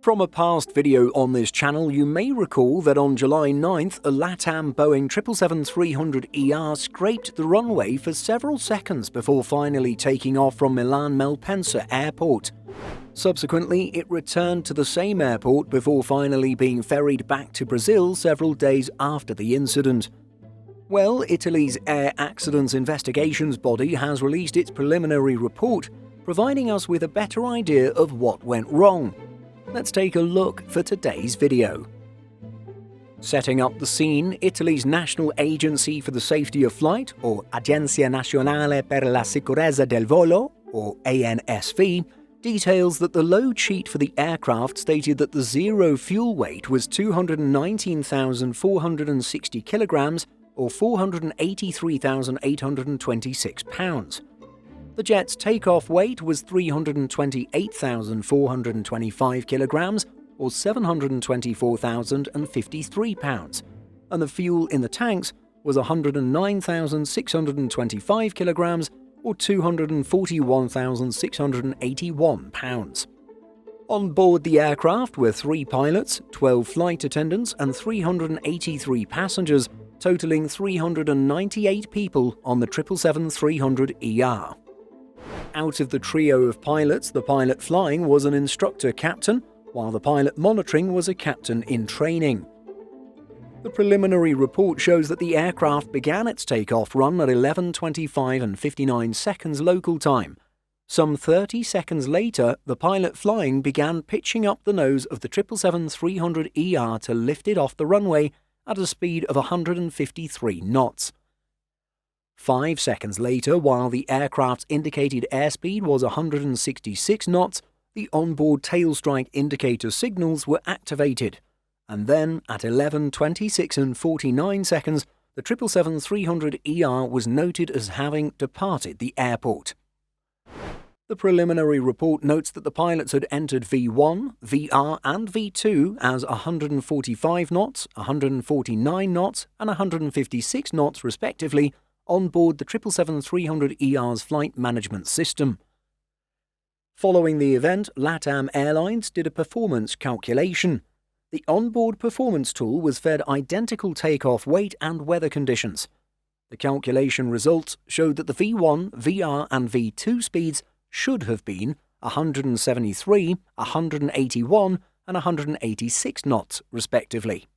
From a past video on this channel, you may recall that on July 9th, a LATAM Boeing 777-300ER scraped the runway for several seconds before finally taking off from Milan Malpensa Airport. Subsequently, it returned to the same airport before finally being ferried back to Brazil several days after the incident. Well, Italy's Air Accidents Investigations body has released its preliminary report, providing us with a better idea of what went wrong. Let's take a look for today's video. Setting up the scene, Italy's National Agency for the Safety of Flight, or Agenzia Nazionale per la Sicurezza del Volo, or ANSV, details that the load sheet for the aircraft stated that the zero fuel weight was 219,460 kilograms, or 483,826 pounds. The jet's takeoff weight was 328,425 kilograms, or 724,053 pounds, and the fuel in the tanks was 109,625 kilograms, or 241,681 pounds. On board the aircraft were 3 pilots, 12 flight attendants, and 383 passengers, totaling 398 people on the 777-300ER. Out of the trio of pilots, the pilot flying was an instructor captain, while the pilot monitoring was a captain in training. The preliminary report shows that the aircraft began its takeoff run at 11:25 and 59 seconds local time. Some 30 seconds later, the pilot flying began pitching up the nose of the 777-300ER to lift it off the runway at a speed of 153 knots. 5 seconds later, while the aircraft's indicated airspeed was 166 knots, the onboard tailstrike indicator signals were activated. And then, at 11:26 and 49 seconds, the 777-300ER was noted as having departed the airport. The preliminary report notes that the pilots had entered V1, VR and V2 as 145 knots, 149 knots and 156 knots respectively on board the 777-300ER's flight management system. Following the event, LATAM Airlines did a performance calculation. The onboard performance tool was fed identical takeoff weight and weather conditions. The calculation results showed that the V1, VR and V2 speeds should have been 173, 181 and 186 knots respectively.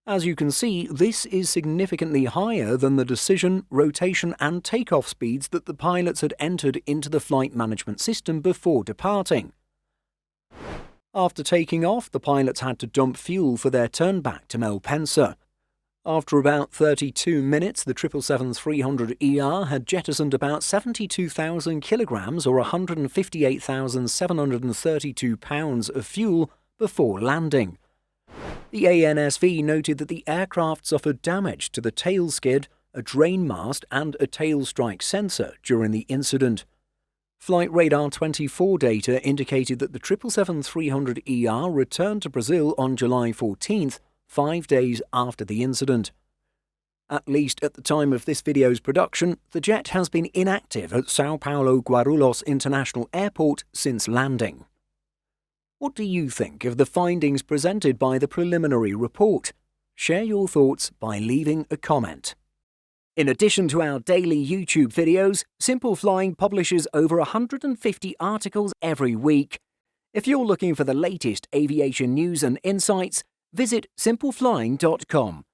As you can see, this is significantly higher than the decision, rotation and takeoff speeds that the pilots had entered into the flight management system before departing. After taking off, the pilots had to dump fuel for their turn back to Malpensa. After about 32 minutes, the 777-300ER had jettisoned about 72,000 kilograms or 158,732 pounds of fuel before landing. The ANSV noted that the aircraft suffered damage to the tail skid, a drain mast and a tailstrike sensor during the incident. Flight Radar 24 data indicated that the 777-300ER returned to Brazil on July 14th, 5 days after the incident. At least at the time of this video's production, the jet has been inactive at Sao Paulo Guarulhos International Airport since landing. What do you think of the findings presented by the preliminary report? Share your thoughts by leaving a comment. In addition to our daily YouTube videos, Simple Flying publishes over 150 articles every week. If you're looking for the latest aviation news and insights, visit simpleflying.com.